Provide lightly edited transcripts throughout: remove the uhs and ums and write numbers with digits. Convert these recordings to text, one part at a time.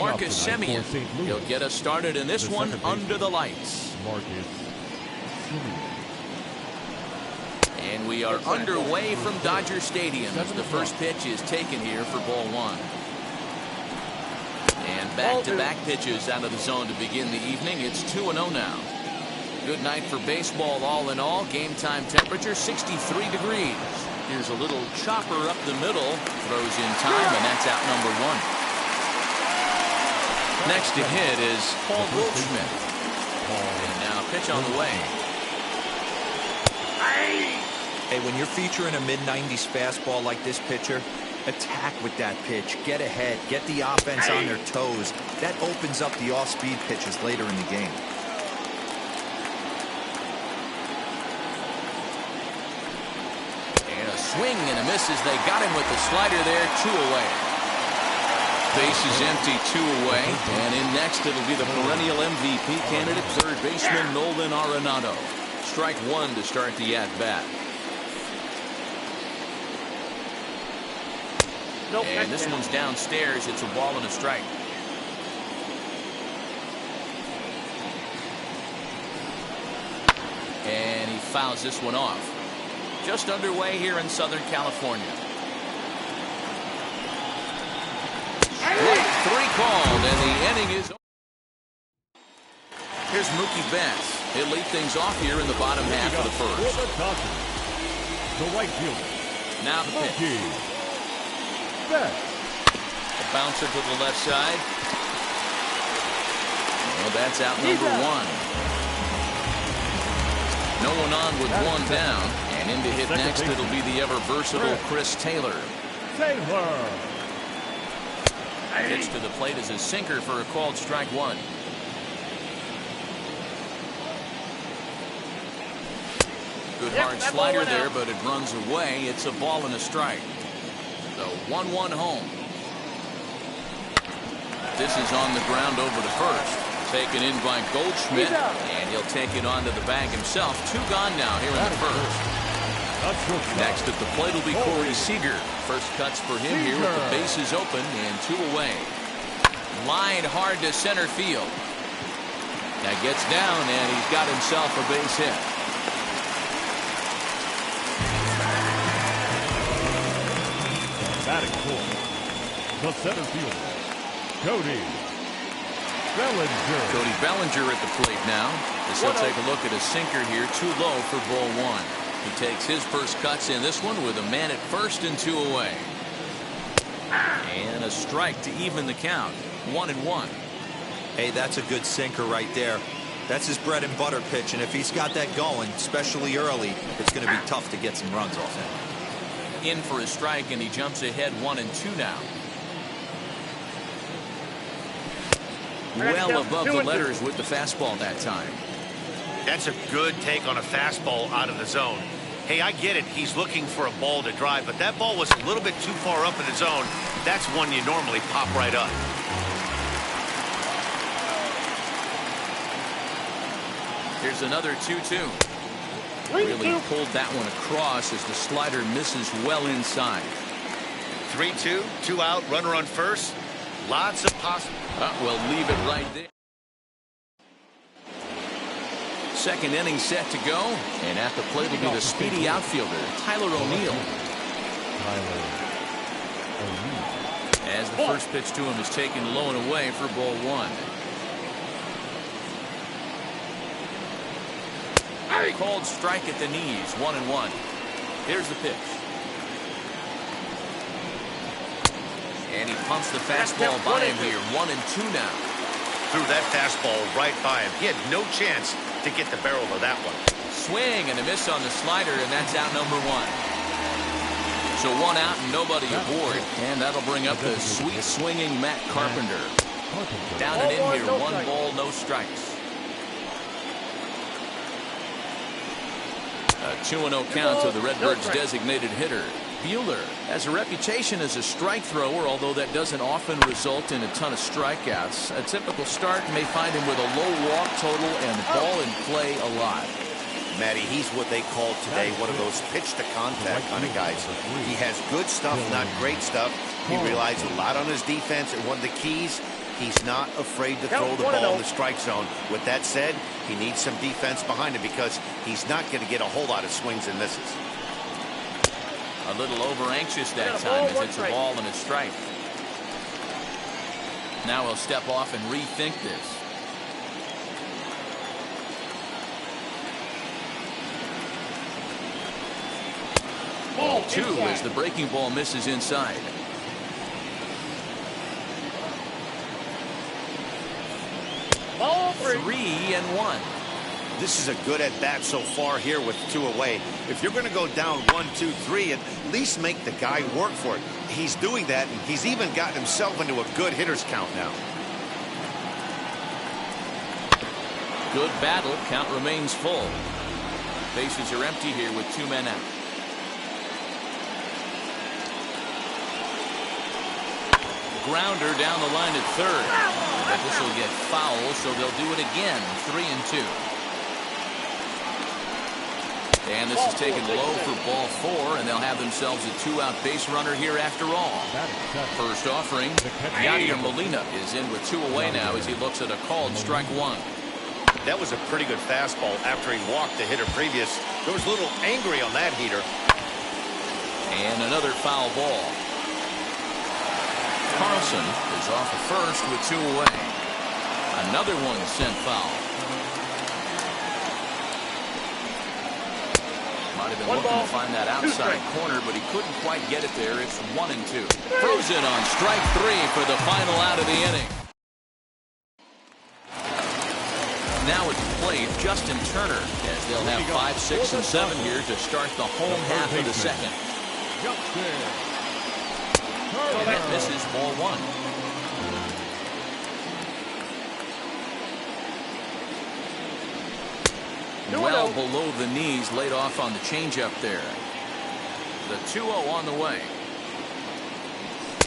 Marcus Semien. He'll get us started in this one under the lights. And we are underway from Dodger Stadium as the first pitch is taken here for ball one. And back-to-back pitches out of the zone to begin the evening. It's 2-0 now. Good night for baseball all in all. Game time temperature 63 degrees. Here's a little chopper up the middle. Throws in time, and that's out number one. Next to hit is Paul Goldschmidt. And now pitch on the way. Hey, when you're featuring a mid-90s fastball like this pitcher, attack with that pitch. Get ahead. Get the offense on their toes. That opens up the off-speed pitches later in the game. And a swing and a miss as they got him with the slider there. 2 away. Base is empty, 2 away. And in next, it'll be the perennial MVP candidate, third baseman Nolan Arenado. Strike one to start the at-bat. And this one's downstairs. It's a ball and a strike. And he fouls this one off. Just underway here in Southern California. Strike 3 called, and the inning is over. Here's Mookie Betts. He'll lead things off here in the bottom half of the first. The right fielder. Now the pitch. A bouncer to the left side. Well, that's out number one. No one on with one down. And in to hit next, it'll be the ever-versatile Chris Taylor. Pitch to the plate is a sinker for a called strike one. Good hard slider there, but it runs away. It's a ball and a strike. So 1-1 home. This is on the ground over to first. Taken in by Goldschmidt, and he'll take it onto the bag himself. 2 gone now here in the first. Next at the plate will be Corey Seager. First cuts for him here with the bases open and 2 away. Line hard to center field. That gets down, and he's got himself a base hit. Batting for the center fielder, Cody Bellinger. Cody Bellinger at the plate now. As he'll take a look at a sinker here, too low for ball one. He takes his first cuts in this one with a man at first and 2 away. And a strike to even the count. 1-1. Hey, that's a good sinker right there. That's his bread and butter pitch, and if he's got that going, especially early, it's going to be tough to get some runs off him. In for a strike, and he jumps ahead 1-2 now. Well above the letters with the fastball that time. That's a good take on a fastball out of the zone. Hey, I get it. He's looking for a ball to drive, but that ball was a little bit too far up in the zone. That's one you normally pop right up. Here's another 2-2. Really pulled that one across as the slider misses well inside. 3-2, 2 out, runner on first. Lots of possible. We'll leave it right there. Second inning set to go, and at the plate will be the speedy outfielder Tyler O'Neill. As the first pitch to him is taken low and away for ball one. Called strike at the knees. 1-1. Here's the pitch. And he pumps the fastball by him here. 1-2 now. Threw that fastball right by him. He had no chance to get the barrel of that one. Swing and a miss on the slider, and that's out number one. So 1 out and nobody aboard. And that'll bring up the sweet swinging Matt Carpenter. Down and in here. 1 ball, no strikes. A 2-0 count to the Redbirds' designated hitter. Buehler has a reputation as a strike thrower, although that doesn't often result in a ton of strikeouts. A typical start may find him with a low walk total and ball in play a lot. Matty, he's what they call today one of those pitch-to-contact kind of guys. He has good stuff, not great stuff. He relies a lot on his defense, and one of the keys, He's not afraid to throw the ball in the strike zone. With that said, he needs some defense behind him because he's not going to get a whole lot of swings and misses. A little over anxious that time as it's a ball and a strike. Now he'll step off and rethink this. Ball 2 as the breaking ball misses inside. Ball 3-1. This is a good at bat so far here with 2 away. If you're going to go down 1, 2, 3, at least make the guy work for it. He's doing that, and he's even gotten himself into a good hitter's count now. Good battle. Count remains full. Bases are empty here with 2 men out. Grounder down the line at third. But this will get foul, so they'll do it again. 3-2. And this is taken low for ball 4, and they'll have themselves a 2-out base runner here after all. First offering, Yadier Molina is in with 2 away now as he looks at a called strike 1. That was a pretty good fastball after he walked the hitter previous. There was a little angry on that heater. And another foul ball. Carlson is off at first with 2 away. Another one sent foul. Might have been looking to find that outside corner, but he couldn't quite get it there. It's 1-2. Frozen on strike 3 for the final out of the inning. Now at the plate, Justin Turner, as they'll have 5, 6, and 7 here to start the home half of the second. And that misses ball 1. Well below the knees, laid off on the changeup there. The 2-0 on the way.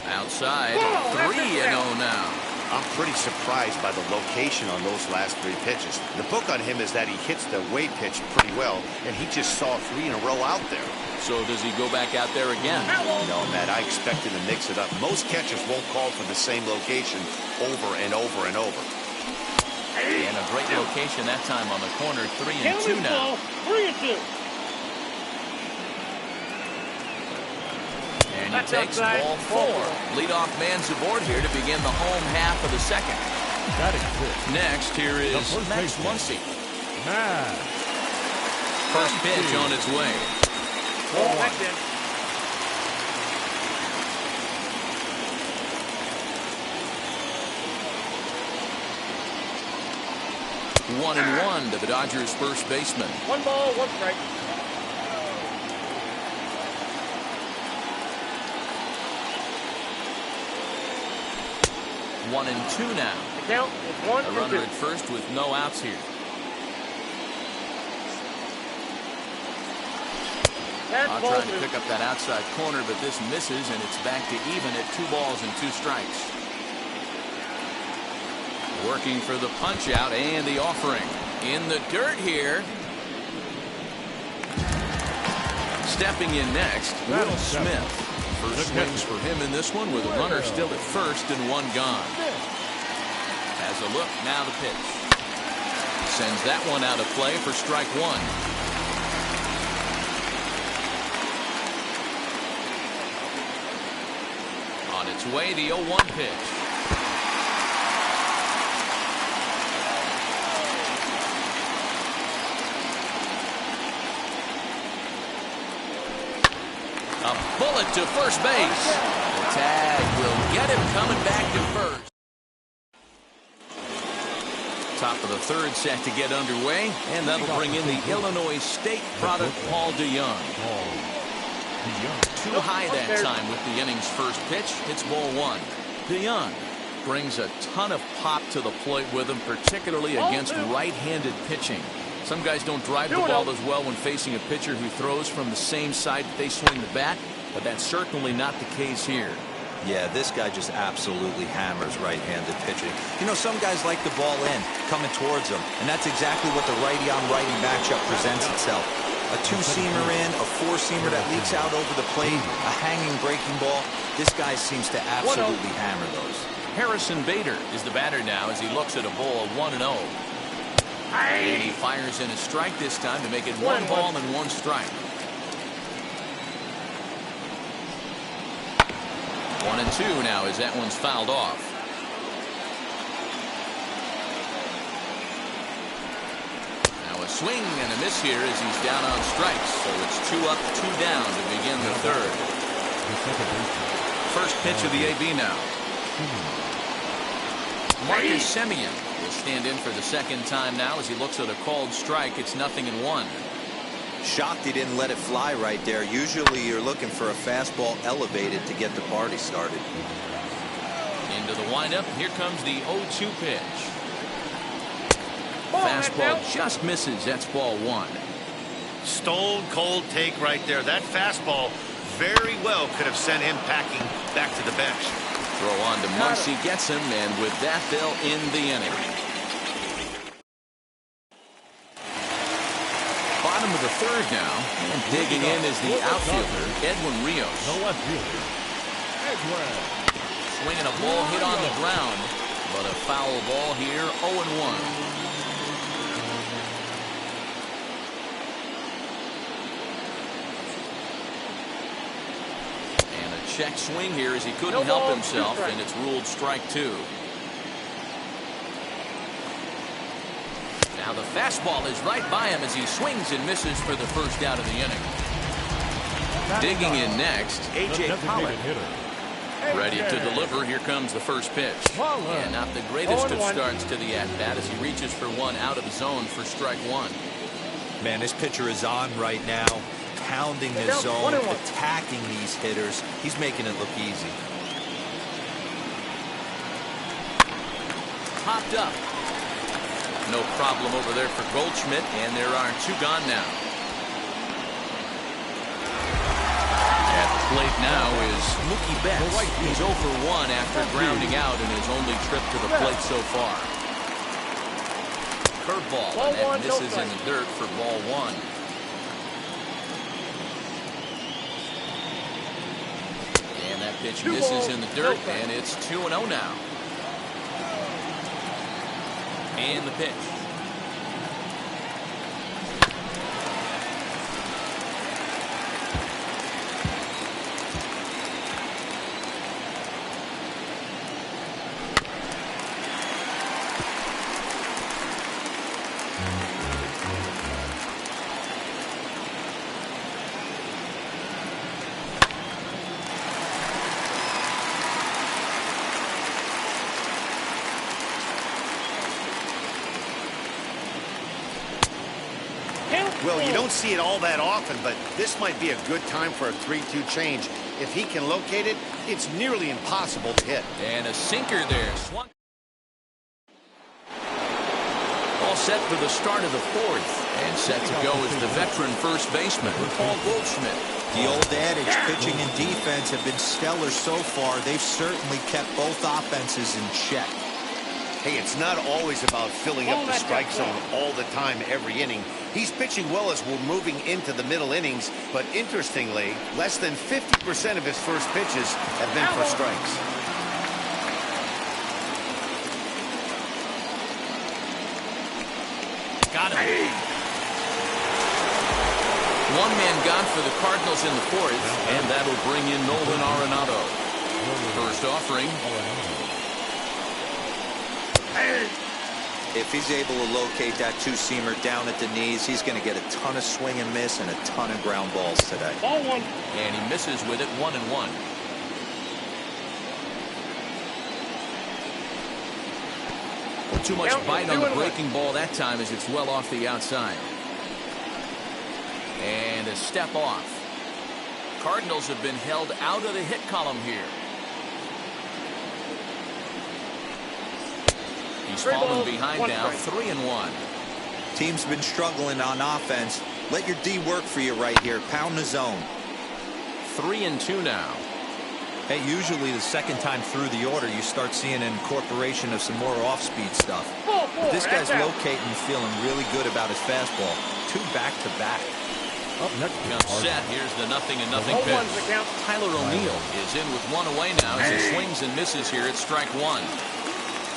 Outside, 3-0 now. I'm pretty surprised by the location on those last 3 pitches. The book on him is that he hits the way pitch pretty well, and he just saw 3 in a row out there. So does he go back out there again? No, Matt, I expect him to mix it up. Most catchers won't call for the same location over and over and over. And a great location that time on the corner. 3-2 now. 3-2. And he takes ball 4. Leadoff man's aboard here to begin the home half of the second. Next, here is Max Muncy. First pitch on its way. 4-1. 1-1 to the Dodgers' first baseman. 1 ball, 1 strike. One and 2 now. The count is 1 A and runner 2. at first with no outs here. I'll try to pick up that outside corner, but this misses, and it's back to even at 2 balls and 2 strikes. Working for the punch out and the offering. In the dirt here. Stepping in next, Will Smith. First swings for him in this one with a runner still at first and 1 gone. Has a look, now the pitch. Sends that one out of play for strike 1. On its way, the 0-1 pitch. A bullet to first base. The tag will get him coming back to first. Top of the third set to get underway, and that'll bring in the Illinois State product, Paul DeJong. Too high that time with the inning's first pitch. It's ball 1. DeJong brings a ton of pop to the plate with him, particularly against right-handed pitching. Some guys don't drive the ball as well when facing a pitcher who throws from the same side that they swing the bat, but that's certainly not the case here. Yeah, this guy just absolutely hammers right-handed pitching. You know, some guys like the ball in, coming towards them, and that's exactly what the righty-on-righty matchup presents itself. A 2-seamer in, a 4-seamer that leaks out over the plate, a hanging breaking ball. This guy seems to absolutely hammer those. Harrison Bader is the batter now as he looks at a ball 1-0. And he fires in a strike this time to make it 1 ball and 1 strike. 1-2 now as that one's fouled off. Now a swing and a miss here as he's down on strikes. So it's 2 up, 2 down to begin the third. First pitch of the AB now. Marcus Semien will stand in for the second time now as he looks at a called strike. It's 0-1. Shocked he didn't let it fly right there. Usually you're looking for a fastball elevated to get the party started. Into the windup. Here comes the 0-2 pitch. Fastball just misses. That's ball 1. Stone cold take right there. That fastball very well could have sent him packing back to the bench. Throw on to Muncy gets him, and with that they'll end the inning. Bottom of the third now, and digging in is the outfielder Edwin Rios. The left fielder, Edwin. Swinging a ball hit on the ground, but a foul ball here, 0-1. Check swing here as he couldn't help himself, and it's ruled strike 2. Now the fastball is right by him as he swings and misses for the first out of the inning. Digging in next, A.J. Pollock. Ready to deliver. Here comes the first pitch. And not the greatest of starts to the at-bat as he reaches for one out of the zone for strike 1. Man, this pitcher is on right now. Pounding the zone, attacking these hitters. He's making it look easy. Popped up. No problem over there for Goldschmidt, and there are 2 gone now. At the plate now is Mookie Betts. He's 0 for 1 after grounding out in his only trip to the plate so far. Curveball, and that misses in the dirt for ball 1. Pitch misses in the dirt, and it's 2-0 now. And the pitch. Well, you don't see it all that often, but this might be a good time for a 3-2 change. If he can locate it, it's nearly impossible to hit. And a sinker there. Swung. All set for the start of the fourth. And set to go is the veteran first baseman, Paul Goldschmidt. The old adage, pitching and defense have been stellar so far. They've certainly kept both offenses in check. Hey, it's not always about filling up the strike zone all the time, every inning. He's pitching well as we're moving into the middle innings, but interestingly, less than 50% of his first pitches have been for strikes. Got him. One man gone for the Cardinals in the fourth, and that'll bring in Nolan Arenado. First offering. If he's able to locate that 2-seamer down at the knees, he's going to get a ton of swing and miss and a ton of ground balls today. Ball 1. And he misses with it, 1-1. Too much bite on the breaking ball that time as it's well off the outside. And a step off. Cardinals have been held out of the hit column here. He's fallen behind now, 3-1. Team's been struggling on offense. Let your D work for you right here. Pound the zone. 3-2 now. Hey, usually the second time through the order, you start seeing an incorporation of some more off-speed stuff. But this guy's locating and feeling really good about his fastball. 2 back-to-back. Up next, Comes set. Here's the 0-0 Home one's the pitch. count. Tyler O'Neill is in with one away now as he swings and misses here at strike one.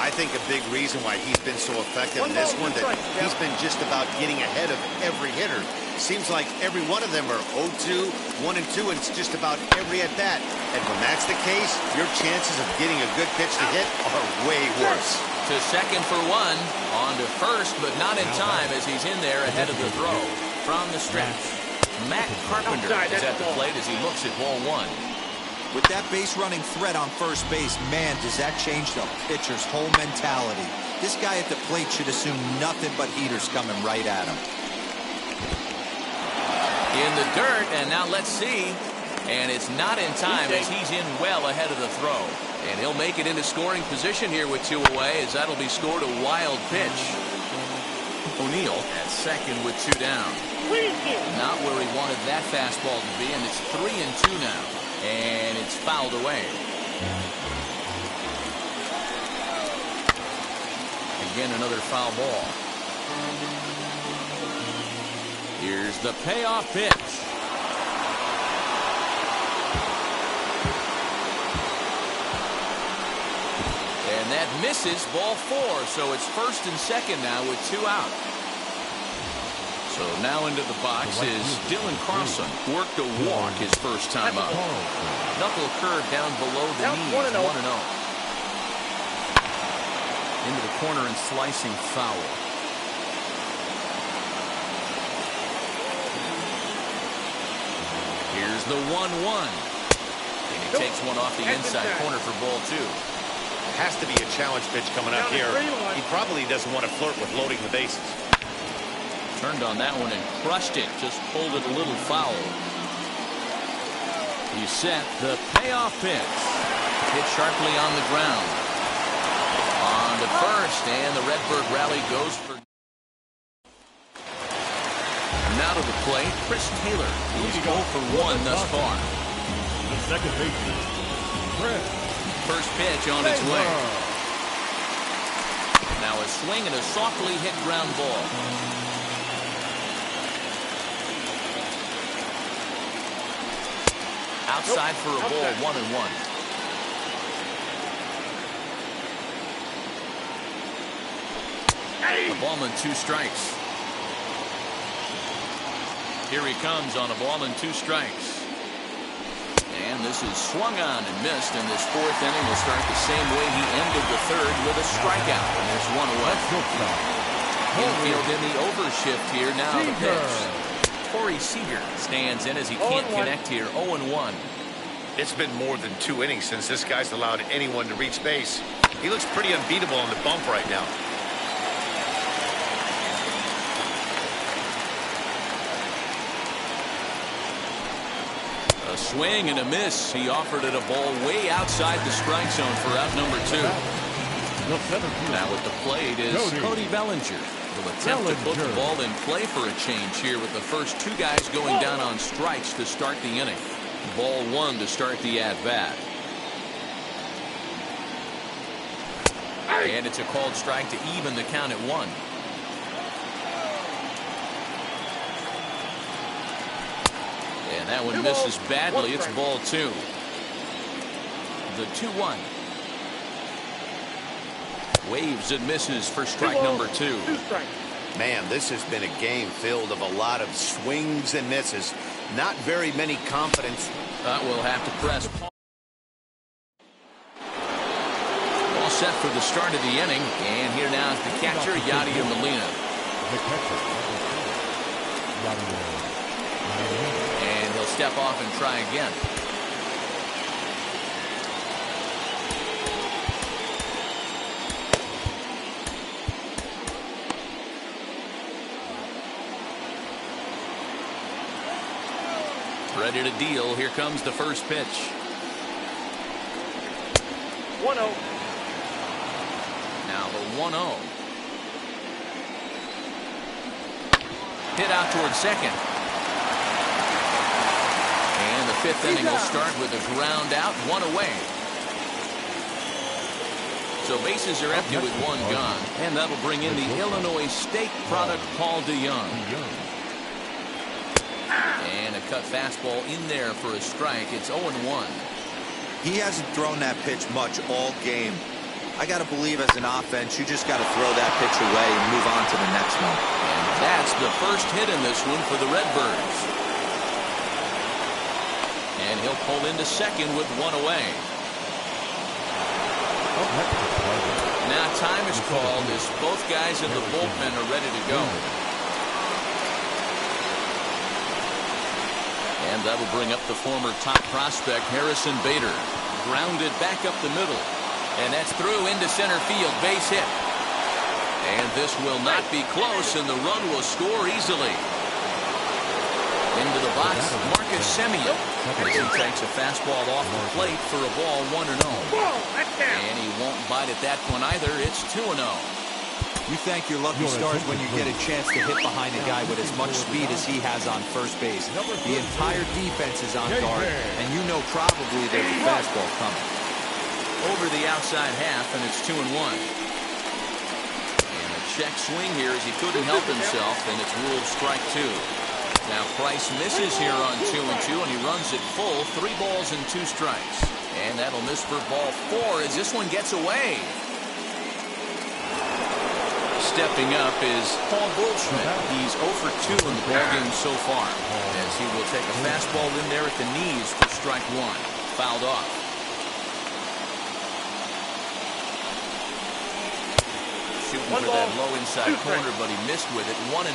I think a big reason why he's been so effective in this one, that he's been just about getting ahead of every hitter. Seems like every one of them are 0-2, 1-2, and it's just about every at-bat. And when that's the case, your chances of getting a good pitch to hit are way worse. To second for one. On to first, but not in time as he's in there ahead of the throw. From the stretch, Matt Carpenter is at the plate as he looks at ball one. With that base running threat on first base, man, does that change the pitcher's whole mentality. This guy at the plate should assume nothing but heaters coming right at him. In the dirt, and now let's see. And it's not in time as he's in well ahead of the throw. And he'll make it into scoring position here with two away as that'll be scored a wild pitch. O'Neill at second with two down. Not where he wanted that fastball to be, and it's 3-2 now. And it's fouled away. Again, another foul ball. Here's the payoff pitch. And that misses, ball four. So it's first and second now with two out. So now into the box is Dylan Carlson. Worked a walk his first time up. Knuckle curve down below the knees. 1-0. Into the corner and slicing foul. Here's the 1-1. And he takes one off the inside corner for ball two. It has to be a challenge pitch coming up here. He probably doesn't want to flirt with loading the bases. Turned on that one and crushed it. Just pulled it a little foul. He's set the payoff pitch. Hit sharply on the ground. On to first, and the Redbird rally goes for. Now to the plate, Chris Taylor. He's 0 for 1 thus far. The second baseman, Chris. First pitch on its way. Now a swing and a softly hit ground ball. Outside for a ball, 1-1. A ball and two strikes. Here he comes on a ball and two strikes. And this is swung on and missed, and this fourth inning will start the same way he ended the third with a strikeout. And there's one away. Infield in the overshift here. Now the pitch. Corey Seager stands in as he can't connect here. 0-1. It's been more than 2 innings since this guy's allowed anyone to reach base. He looks pretty unbeatable on the bump right now. A swing and a miss. He offered it a ball way outside the strike zone for out number 2. Now at the plate is Cody Bellinger. Will attempt to put the ball in play for a change here with the first two guys going down on strikes to start the inning. Ball one to start the at-bat. And it's a called strike to even the count at 1. And that one misses badly. It's ball 2. The 2-1. Waves and misses for strike number 2. Man, this has been a game filled of a lot of swings and misses. Not very many confidence. We'll have to press. All set for the start of the inning. And here now is the catcher, Yadier Molina. And he'll step off and try again. Ready to deal. Here comes the first pitch. 1-0. Now the 1-0. Hit out towards second. And the fifth inning will start with a ground out, 1 away. So bases are empty with 1 gone. And that'll bring in the Illinois State product, Paul DeJong. a cut fastball in there for a strike. It's 0-1. He hasn't thrown that pitch much all game. I got to believe as an offense, you just got to throw that pitch away and move on to the next one. And that's the first hit in this one for the Redbirds. And he'll pull into second with one away. Now time is called as both guys in the bullpen are ready to go. And that'll bring up the former top prospect Harrison Bader. Grounded back up the middle. And that's through into center field. Base hit. And this will not be close, and the run will score easily. Into the box, Marcus Semien. As he takes a fastball off the plate for a ball 1-0. And he won't bite at that one either. It's 2-0. You thank your lucky stars when you get a chance to hit behind a guy with as much speed as he has on first base. The entire defense is on guard, and you know probably there's a fastball coming. Over the outside half, and it's 2-1. And a check swing here as he couldn't help himself, and it's ruled strike 2. Now Price misses here on 2-2, and he runs it full. 3 balls and 2 strikes. And that'll miss for ball 4 as this one gets away. Stepping up is Paul Goldschmidt. He's 0 for 2 in the ballgame so far, as he will take a fastball in there at the knees for strike 1. Fouled off. Shooting for that low inside corner, but he missed with it. 1-2.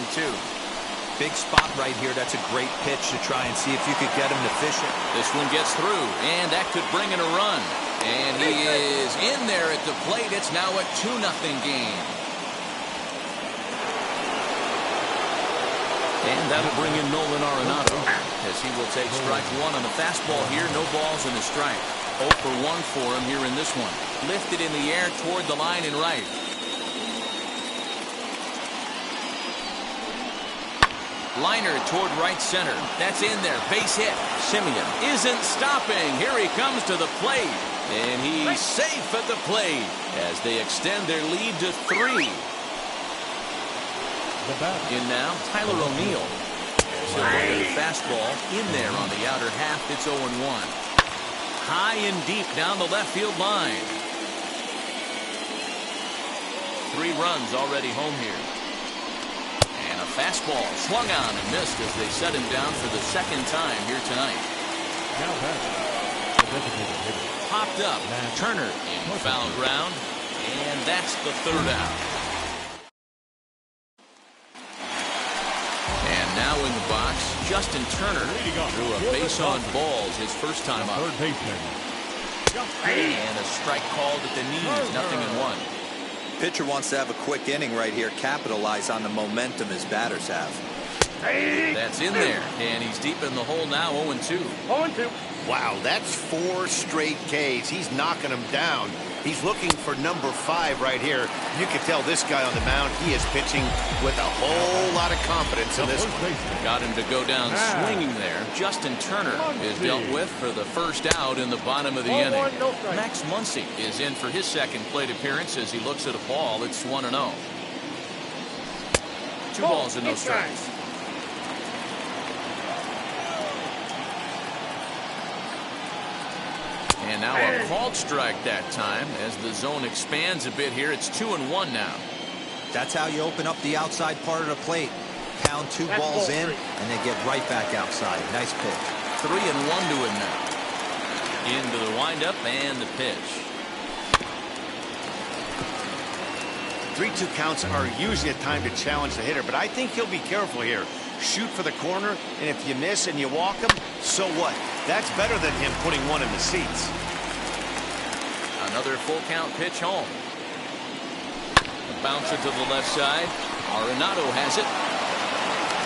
Big spot right here. That's a great pitch to try and see if you could get him to fish it. This one gets through, and that could bring in a run. And he is in there at the plate. It's now a 2-0 game. And that'll bring in Nolan Arenado, as he will take strike 1 on the fastball here. No balls and a strike. 0 for 1 for him here in this one. Lifted in the air toward the line and right. Liner toward right center. That's in there. Base hit. Semien isn't stopping. Here he comes to the plate. And he's safe at the plate as they extend their lead to 3. In now, Tyler O'Neill. He'll look at the fastball in there on the outer half. It's 0-1. High and deep down the left field line. 3 runs already home here. And a fastball swung on and missed as they set him down for the second time here tonight. Popped up. Turner in foul ground. And that's the 3rd out. Now in the box, Justin Turner drew a base on balls his first time up. And a strike called at the knees, 0-1. Pitcher wants to have a quick inning right here, capitalize on the momentum his batters have. That's in there, and he's deep in the hole now, 0-2. 0-2. Wow, that's 4 straight Ks. He's knocking them down. He's looking for number 5 right here. You can tell this guy on the mound, he is pitching with a whole lot of confidence in this one. Got him to go down swinging there. Justin Turner is dealt with for the first out in the bottom of the inning. Max Muncy is in for his second plate appearance as he looks at a ball. It's 1-0. 2 balls and no strikes. And now a called strike that time as the zone expands a bit here. It's 2-1 now. That's how you open up the outside part of the plate. Pound 2 balls in and then get right back outside. Nice pitch. 3-1 to him now. Into the windup and the pitch. 3-2 counts are usually a time to challenge the hitter, but I think he'll be careful here. Shoot for the corner, and if you miss and you walk him, so what? That's better than him putting one in the seats. Another full count pitch home. A bouncer to the left side. Arenado has it.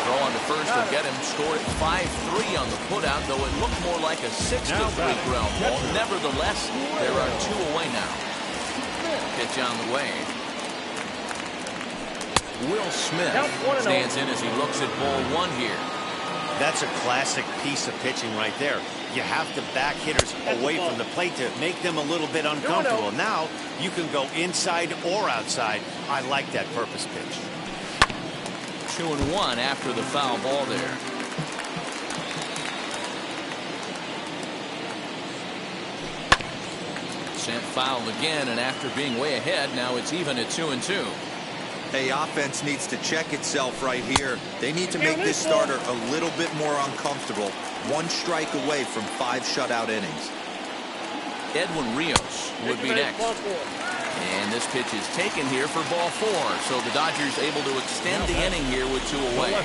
Throw on to first will get him. Scored 5-3 on the putout, though it looked more like a 6-3 ground ball. Nevertheless, there are 2 away now. Pitch on the way. Will Smith stands in as he looks at ball 1 here. That's a classic piece of pitching right there. You have to back hitters away from the plate to make them a little bit uncomfortable. Now you can go inside or outside. I like that purpose pitch. 2-1 after the foul ball there. Sent foul again, and after being way ahead, now it's even at 2-2. Hey, offense needs to check itself right here. They need to make this starter a little bit more uncomfortable. One strike away from 5 shutout innings. Edwin Rios would be next. And this pitch is taken here for ball 4. So the Dodgers able to extend the inning here with 2 away.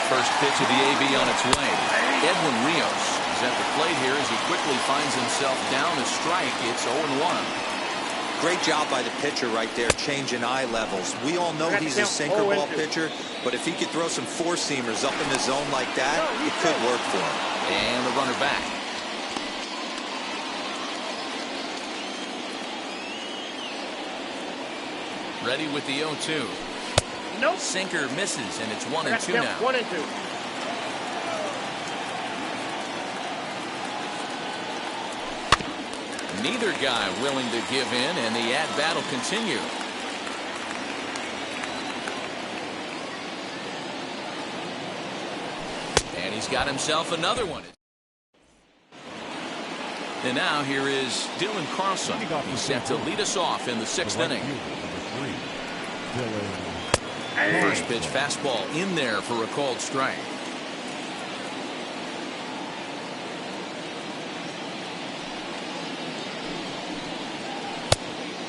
First pitch of the AB on its way. Edwin Rios is at the plate here as he quickly finds himself down a strike. It's 0-1. Great job by the pitcher right there, changing eye levels. We all know he's a sinker ball pitcher, but if he could throw some 4-seamers up in the zone like that, it could work for him. And the runner back. Ready with the 0-2. Nope. Sinker misses, and it's 1-2 now. 1-2. Neither guy willing to give in, and the at-bat will continue. And he's got himself another one. And now here is Dylan Carlson. He's set to lead us off in the 6th inning. First pitch fastball in there for a called strike.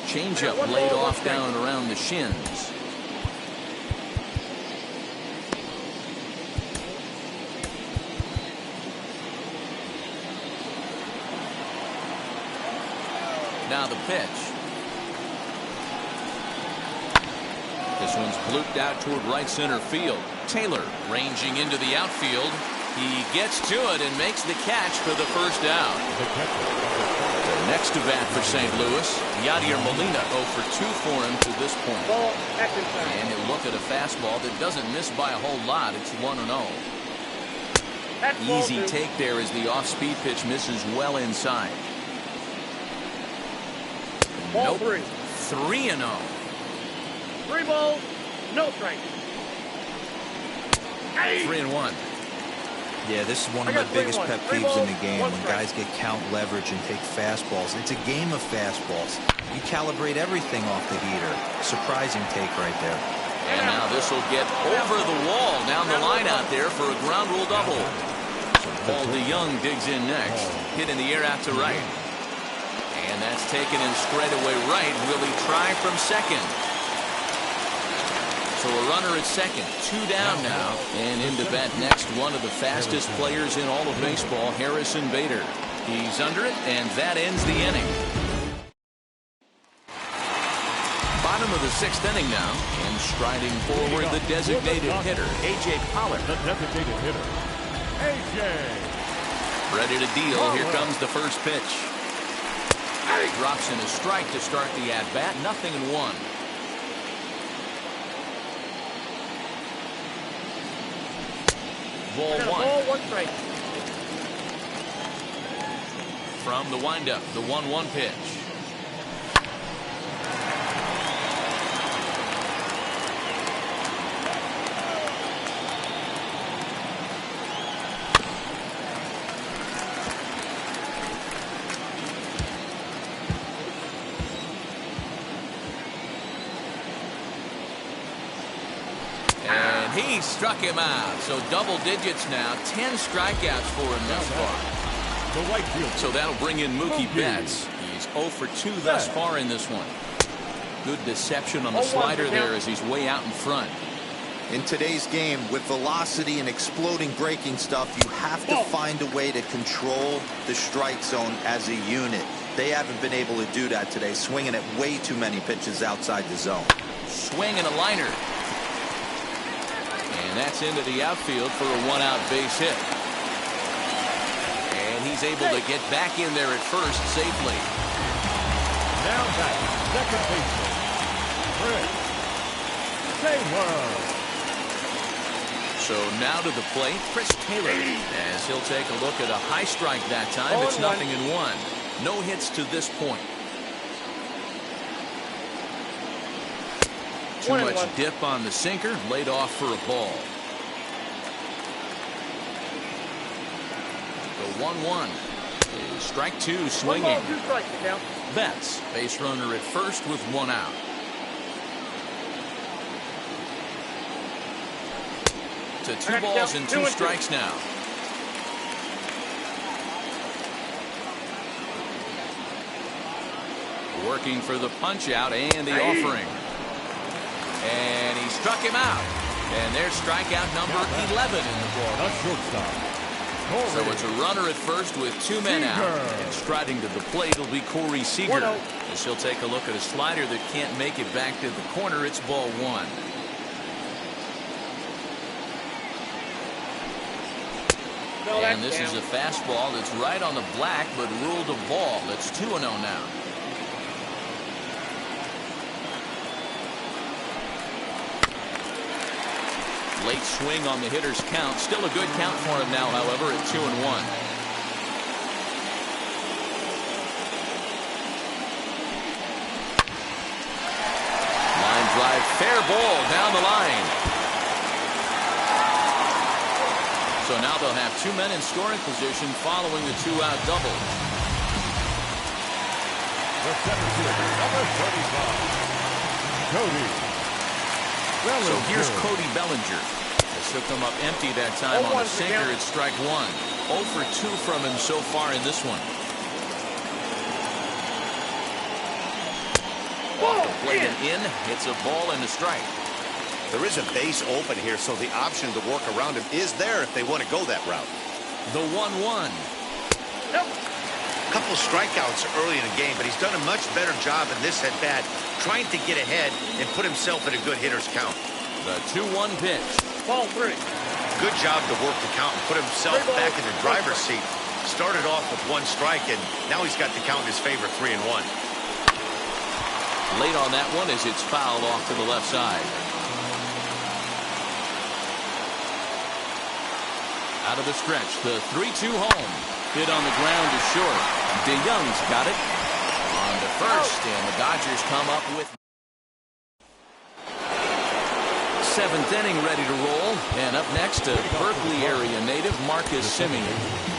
Changeup laid off down around the shins. Now the pitch. This one's blooped out toward right center field. Taylor ranging into the outfield. He gets to it and makes the catch for the first out. Next to bat for St. Louis, Yadier Molina 0 for 2 for him to this point. And he'll look at a fastball that doesn't miss by a whole lot. It's 1-0. Easy take there as the off-speed pitch misses well inside. Ball Nope. 3. 3-0. 3 balls, no strike. 3-1. Yeah, this is one of my biggest pet peeves in the game, when guys get count leverage and take fastballs. It's a game of fastballs. You calibrate everything off the heater. Surprising take right there. And now this will get over the wall down the line out there for a ground rule double. Paul DeYoung digs in next. Hit in the air out to right. And that's taken in straightaway right. Will he try from second? So a runner at second, 2 down now, and into bat next, one of the fastest players in all of baseball, Harrison Bader. He's under it, and that ends the inning. Bottom of the 6th inning now, and striding forward the designated hitter, A.J. Pollock. The designated hitter, A.J. Ready to deal. Here comes the first pitch. Drops in a strike to start the at-bat, 0-1. Ball 1. Strike. From the windup, the 1-1 pitch. He struck him out. So double digits now. 10 strikeouts for him thus far. The right field. So that'll bring in Mookie Betts. He's 0 for 2 thus far in this one. Good deception on the slider there as he's way out in front. In today's game, with velocity and exploding breaking stuff, you have to find a way to control the strike zone as a unit. They haven't been able to do that today, swinging at way too many pitches outside the zone. Swing and a liner. And that's into the outfield for a 1-out base hit. And he's able to get back in there at first safely. Now back, second baseman, Chris Taylor. So now to the plate, Chris Taylor, as he'll take a look at a high strike that time. It's 0-1. No hits to this point. Too much dip on the sinker, laid off for a ball. The 1-1. is strike two, 1 swinging. ball, 2 strikes to count. Betts, base runner at first with 1 out. To 2 balls and 2 strikes now. Working for the punch out and the offering. And he struck him out. And there's strikeout number 11 in the ball. The shortstop. So it's a runner at first with 2 men out. And striding to the plate will be Corey Seager. As he'll take a look at a slider that can't make it back to the corner. It's ball 1. And this is a fastball that's right on the black, but ruled a ball. That's 2-0 now. Late swing on the hitter's count. Still a good count for him now, however, at 2-1. Line drive, fair ball down the line. So now they'll have 2 men in scoring position following the 2-out double. The center fielder, number 35, Cody. So here's Cody Bellinger. This will come up empty that time on a sinker. It's strike 1. 0 for 2 from him so far in this one. Off the plate and in. Hits a ball and a strike. There is a base open here, so the option to work around him is there if they want to go that route. The 1-1. A couple strikeouts early in the game, but he's done a much better job in this at-bat trying to get ahead and put himself in a good hitter's count. The 2-1 pitch. Ball 3. Good job to work the count and put himself back in the driver's seat. Started off with 1 strike, and now he's got the count in his favor, 3-1. Late on that one as it's fouled off to the left side. Out of the stretch, the 3-2 home. Hit on the ground is short. DeYoung's got it. On to first, and the Dodgers come up with 7th inning ready to roll. And up next, a Berkeley area native, Marcus Semien.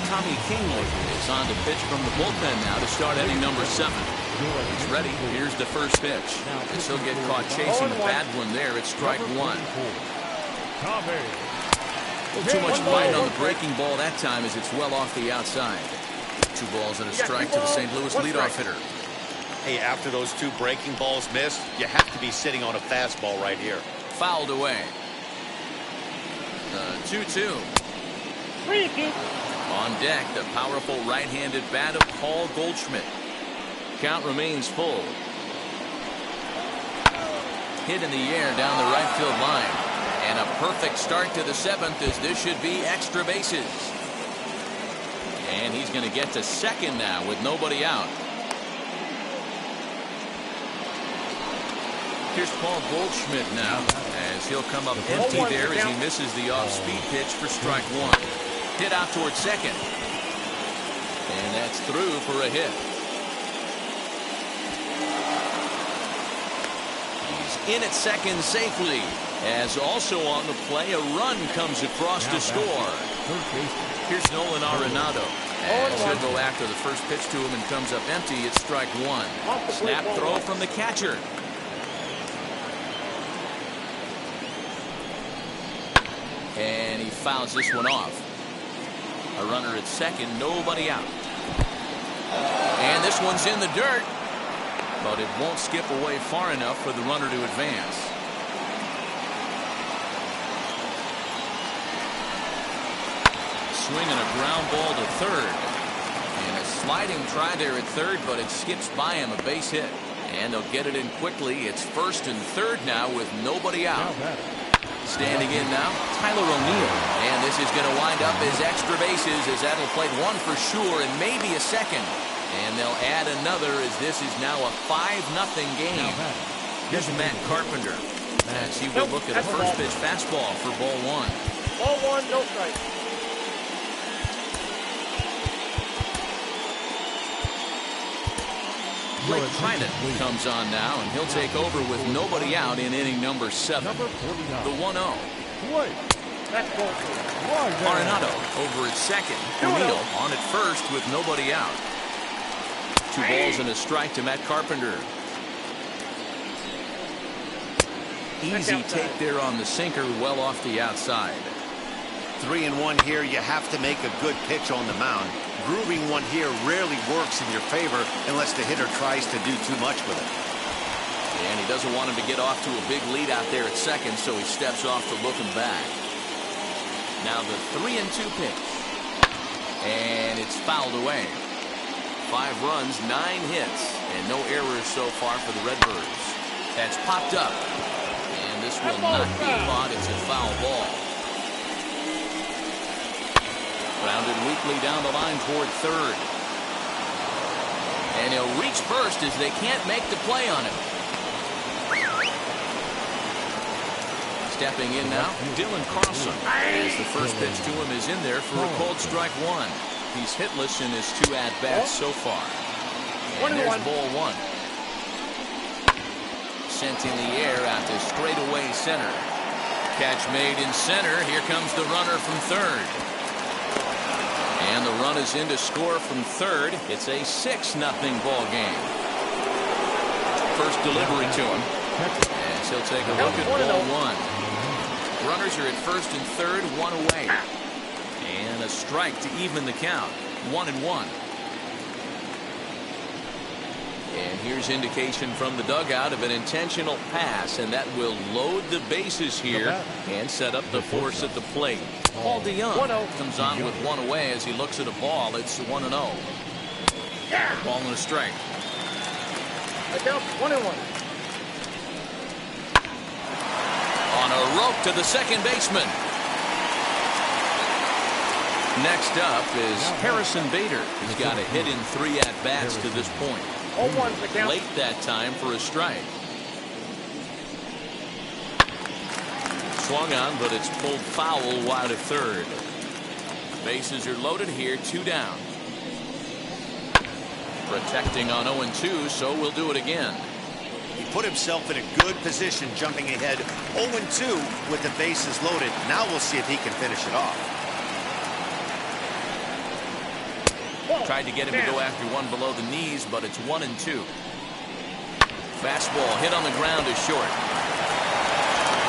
Tommy Kingley is on to pitch from the bullpen now to start inning number 7. He's ready. Here's the first pitch. As he'll get caught chasing the bad one there, it's strike 1. Too much bite on the breaking ball that time as it's well off the outside. 2 balls and a strike to the St. Louis leadoff hitter. Hey, after those 2 breaking balls missed, you have to be sitting on a fastball right here. Fouled away. The 2-2. On deck, the powerful right-handed bat of Paul Goldschmidt. Count remains full. Hit in the air down the right field line. And a perfect start to the 7th as this should be extra bases. And he's going to get to second now with nobody out. Here's Paul Goldschmidt now as he'll come up empty there as he misses the off-speed pitch for strike 1. Hit out towards second. And that's through for a hit. He's in at second safely. As also on the play, a run comes across to score. Here's Nolan Arenado. As he'll go after the first pitch to him and comes up empty. It's strike 1. Snap throw from the catcher. And he fouls this one off. A runner at second, nobody out. And this one's in the dirt. But it won't skip away far enough for the runner to advance. Swinging a ground ball to third. And a sliding try there at third, but it skips by him, a base hit. And they'll get it in quickly. It's first and third now with nobody out. Standing in now, Tyler O'Neill. And this is going to wind up as extra bases as that'll play 1 for sure and maybe a second. And they'll add another as this is now a 5-0 game. Here's Matt Carpenter. As he will look at a first pitch fastball for ball 1. Ball 1, no strike. Blake Trinan comes on now, and he'll take over with nobody out in inning number 7. The 1-0. That's ball 2. Arenado over at second. O'Neill on at first with nobody out. 2 balls and a strike to Matt Carpenter. Easy take there on the sinker, well off the outside. 3-1 here. You have to make a good pitch on the mound. Grooving one here rarely works in your favor unless the hitter tries to do too much with it. And he doesn't want him to get off to a big lead out there at second, so he steps off to look him back. Now the 3-2 pitch. And it's fouled away. 5 runs, 9 hits, and no errors so far for the Redbirds. That's popped up. And this will not be caught. It's a foul ball. Grounded weakly down the line toward third. And he'll reach first as they can't make the play on him. Stepping in now, Dylan Carlson. As the first pitch to him is in there for a cold strike 1. He's hitless in his 2 at-bats so far. And there's ball 1. Sent in the air out to straightaway center. Catch made in center. Here comes the runner from third. And the run is in to score from third. It's a 6-0 ball game. First delivery to him. As he'll take a look at ball 1. Runners are at first and third, 1 away. And a strike to even the count. 1-1. And here's indication from the dugout of an intentional pass, and that will load the bases here and set up the force at the plate. Paul DeYoung comes on with 1 away as he looks at a ball. It's 1-0. Ball and a strike. Count 1-1. On a rope to the second baseman. Next up is Harrison Bader. He's got a hit in 3 at-bats to this point. 0-1's the count. Late that time for a strike. Swung on, but it's pulled foul wide of third. Bases are loaded here, 2 down. Protecting on 0-2, so we'll do it again. He put himself in a good position jumping ahead 0-2 with the bases loaded. Now we'll see if he can finish it off. Tried to get him to go after one below the knees, but it's 1-2. Fastball hit on the ground is short.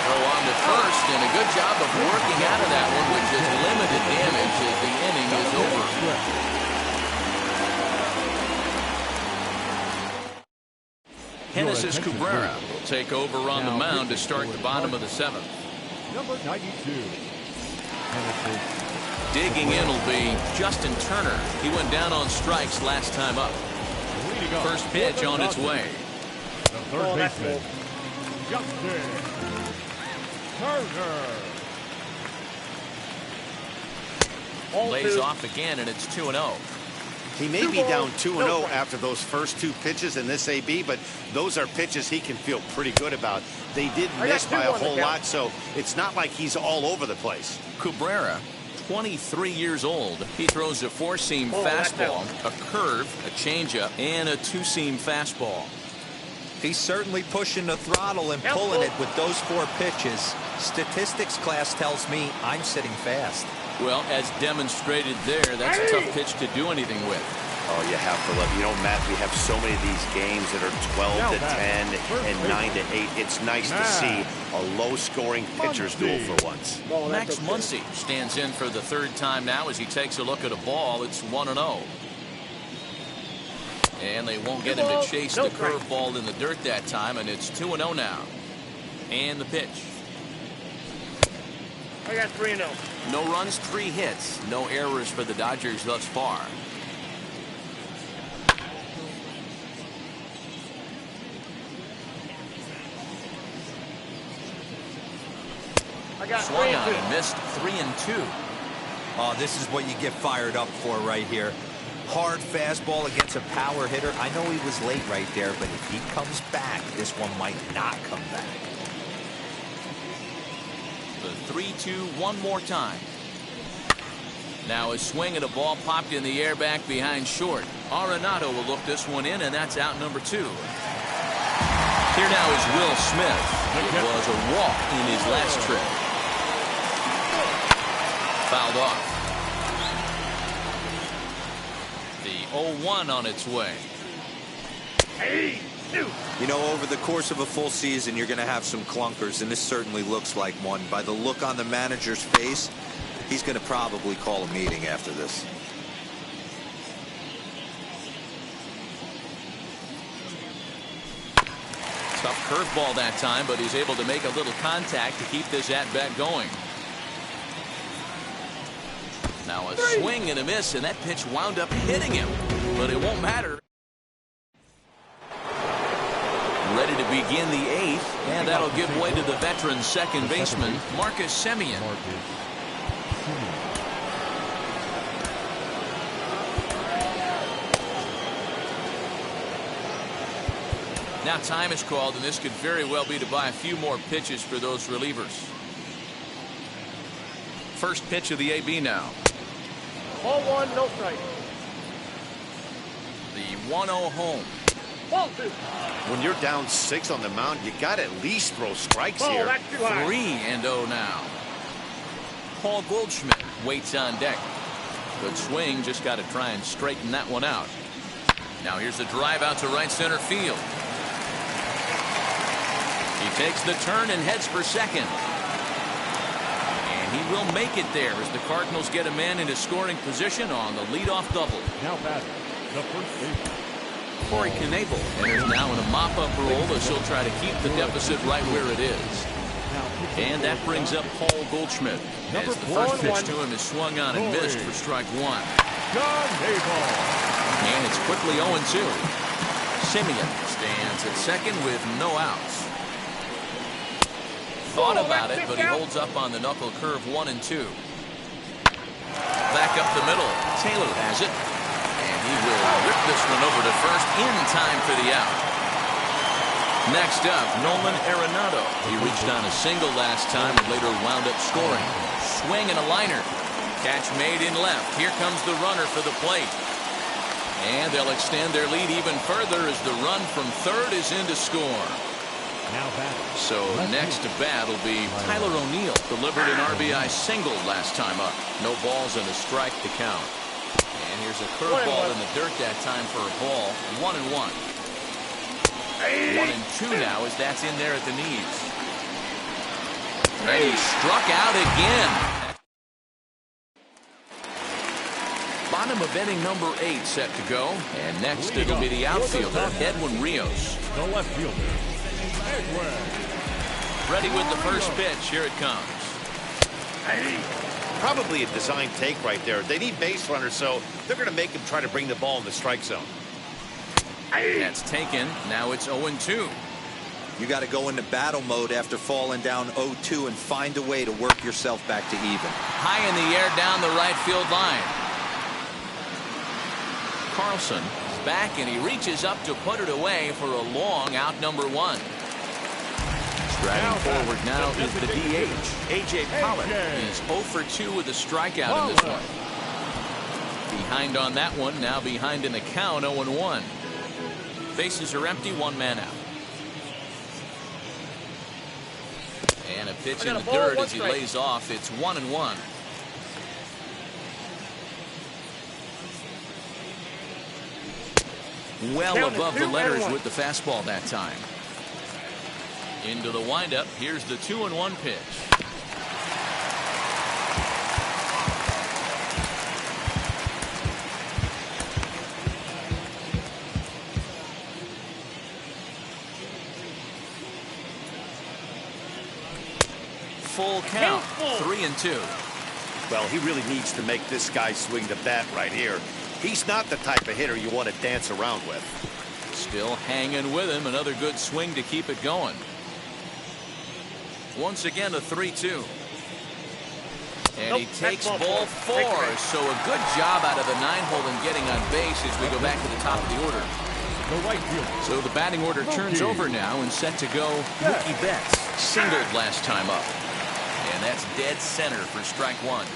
Throw on to first, and a good job of working out of that one with just limited damage as the inning is over. Genesis Cabrera will take over on the mound to start the bottom of the 7th. Number 92. Digging in will be Justin Turner. He went down on strikes last time up. First pitch on its way. The third baseman, Justin Turner. Lays off again, and it's 2-0. He may be down 2-0 after those first 2 pitches in this AB, but those are pitches he can feel pretty good about. They did miss by a whole lot, so it's not like he's all over the place. Cabrera, 23 years old. He throws a 4-seam fastball, a curve, a changeup, and a 2-seam fastball. He's certainly pushing the throttle and pulling it with those 4 pitches. Statistics class tells me I'm sitting fast. Well, as demonstrated there, that's a tough pitch to do anything with. Oh, you have to love. You know, Matt, we have so many of these games that are 12 to 10 and 9 to 8. It's nice to see a low-scoring pitcher's duel for once. Max Muncy stands in for the 3rd time now as he takes a look at a ball. It's 1-0. And they won't get him to chase the curveball in the dirt that time, and it's 2-0 now. And the pitch. I got 3-0. No runs, 3 hits. No errors for the Dodgers thus far. Swung on and missed 3-2. Oh, this is what you get fired up for right here. Hard fastball against a power hitter. I know he was late right there, but if he comes back, this one might not come back. The 3-2 one more time. Now a swing at a ball popped in the air back behind short. Arenado will look this one in, and that's out number 2. Here now is Will Smith. It was a walk in his last trip. Fouled off. The 0-1 on its way. You know, over the course of a full season, you're going to have some clunkers, and this certainly looks like one. By the look on the manager's face, he's going to probably call a meeting after this. Tough curveball that time, but he's able to make a little contact to keep this at-bat going. Now a swing and a miss, and that pitch wound up hitting him, but it won't matter. Ready to begin the 8th, and that'll give way to the veteran second baseman, Marcus Semien. Now time is called, and this could very well be to buy a few more pitches for those relievers. First pitch of the AB now. Ball 1, no strike. The 1-0 home. Ball 2. When you're down 6 on the mound, you got to at least throw strikes Ball, here. that's too high. 3-0 now. Paul Goldschmidt waits on deck. Good swing, just got to try and straighten that one out. Now here's the drive out to right center field. He takes the turn and heads for second. And he will make it there as the Cardinals get a man into scoring position on the leadoff double. Now batting, the first baseman. Corey Knebel enters now in a mop-up role as he'll try to keep the deficit right where it is. And that brings up Paul Goldschmidt as the first pitch to him is swung on and missed for strike 1. John Knebel. And it's quickly 0-2. Semien stands at second with no outs. Thought about it, but he holds up on the knuckle curve 1 and 2. Back up the middle. Taylor has it. And he will rip this one over to first in time for the out. Next up, Nolan Arenado. He reached on a single last time and later wound up scoring. Swing and a liner. Catch made in left. Here comes the runner for the plate. And they'll extend their lead even further as the run from third is in to score. Now batting. So next to bat will be Tyler O'Neill. Delivered an RBI single last time up. No balls and a strike to count. And here's a curveball in the dirt that time for a ball. 1-1. 1-2 now as that's in there at the knees. And he struck out again. Bottom of inning number 8 set to go. And next it'll be the outfielder, Edwin Rios. The left fielder, Edwin. Ready with the first pitch. Here it comes. Probably a design take right there. They need base runners, so they're going to make him try to bring the ball in the strike zone. That's taken. Now it's 0-2. You got to go into battle mode after falling down 0-2 and find a way to work yourself back to even. High in the air down the right field line. Carlson is back and he reaches up to put it away for a long out number 1. Striding forward now is the DH, A.J. Pollock. He's 0 for 2 with a strikeout in this one. Behind on that one, now behind in the count, 0-1. Bases are empty, 1 man out. And a pitch in the dirt as he lays off. It's 1-1. Well above the letters with the fastball that time. Into the windup. Here's the 2-1 pitch. Full count. 3-2. Well, he really needs to make this guy swing the bat right here. He's not the type of hitter you want to dance around with. Still hanging with him. Another good swing to keep it going. Once again, a 3-2. And he takes ball 4. So a good job out of the 9-hole in getting on base as we go back to the top of the order. The right fielder. So the batting order turns over now and set to go. Mookie Betts singled last time up. And that's dead center for strike 1.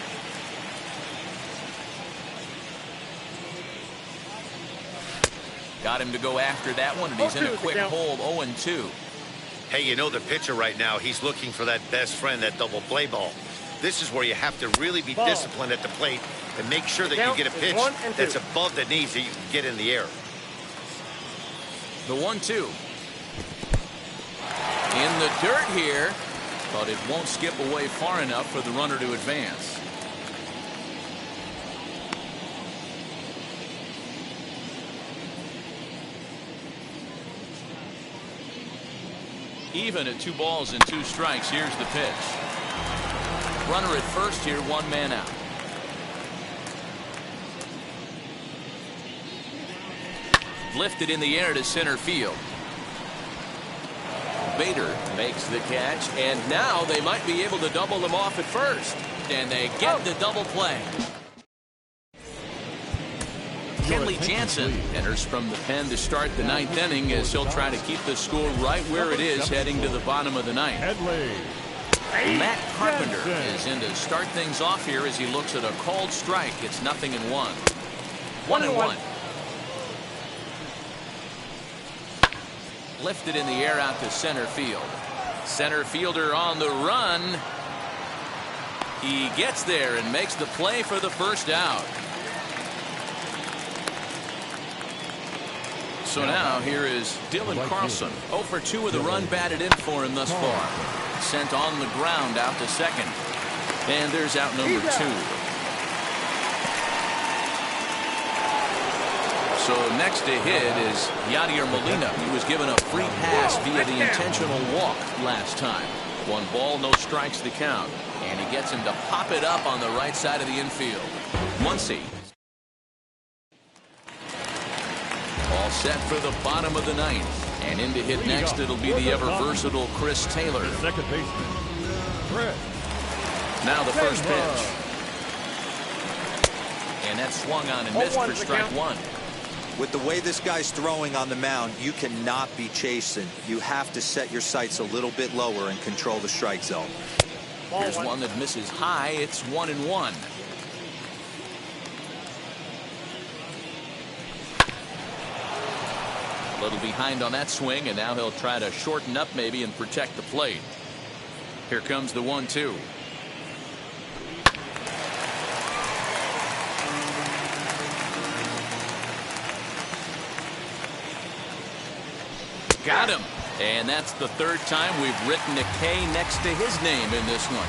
Got him to go after that one, and he's in a quick hold, 0-2. Hey, you know the pitcher right now, he's looking for that best friend, that double play ball. This is where you have to really be disciplined at the plate and make sure that you get a pitch that's above the knees that you can get in the air. The 1-2. In the dirt here, but it won't skip away far enough for the runner to advance. Even at 2 balls and 2 strikes, here's the pitch. Runner at first here, 1 man out. Lifted in the air to center field. Bader makes the catch, and now they might be able to double them off at first. And they get the double play. Kenley Jansen enters from the pen to start the 9th inning as he'll try to keep the score right where it is heading to the bottom of the 9th. Matt Carpenter is in to start things off here as he looks at a called strike. It's 0-1. 1-1. Lifted in the air out to center field. Center fielder on the run. He gets there and makes the play for the first out. So now here is Dylan Carlson. 0 for 2 with a run batted in for him thus far. Sent on the ground out to second. And there's out number 2. So next to hit is Yadier Molina. He was given a free pass via the intentional walk last time. 1 ball, no strikes to count. And he gets him to pop it up on the right side of the infield. Muncy. All set for the bottom of the 9th. And in to hit next, it'll be the ever-versatile Chris Taylor. Second baseman, Chris. Now the first pitch. And that's swung on and missed for strike 1. With the way this guy's throwing on the mound, you cannot be chasing. You have to set your sights a little bit lower and control the strike zone. Here's one that misses high. It's 1-1. A little behind on that swing, and now he'll try to shorten up maybe and protect the plate. Here comes the 1-2. Got him. And that's the 3rd time we've written a K next to his name in this one.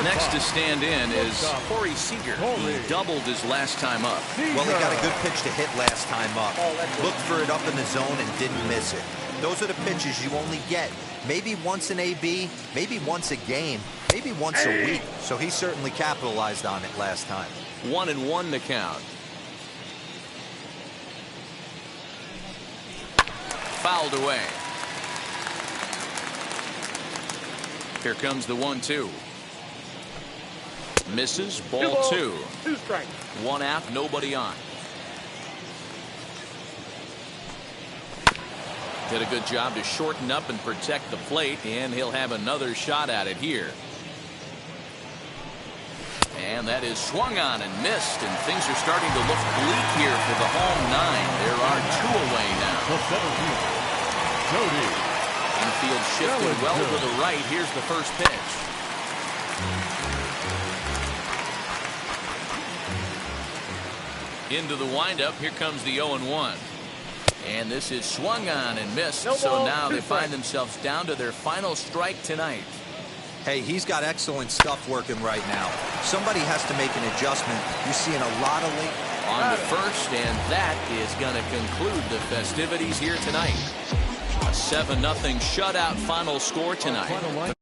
Next to stand in is Corey Seager. He doubled his last time up. Well, he got a good pitch to hit last time up. Looked for it up in the zone and didn't miss it. Those are the pitches you only get maybe once an AB, maybe once a game, maybe once a week. So he certainly capitalized on it last time. 1-1 to count. Fouled away. Here comes the 1-2. Misses. Ball 2. 2 strikes. 1 out, nobody on. Did a good job to shorten up and protect the plate, and he'll have another shot at it here. And that is swung on and missed, and things are starting to look bleak here for the home 9. There are 2 away now. Jody. Infield shifted well to the right. Here's the first pitch. Into the windup. Here comes the 0-1. And this is swung on and missed. So now they find themselves down to their final strike tonight. Hey, he's got excellent stuff working right now. Somebody has to make an adjustment. You're seeing a lot of late. On to first, and that is going to conclude the festivities here tonight. A 7-0 shutout final score tonight.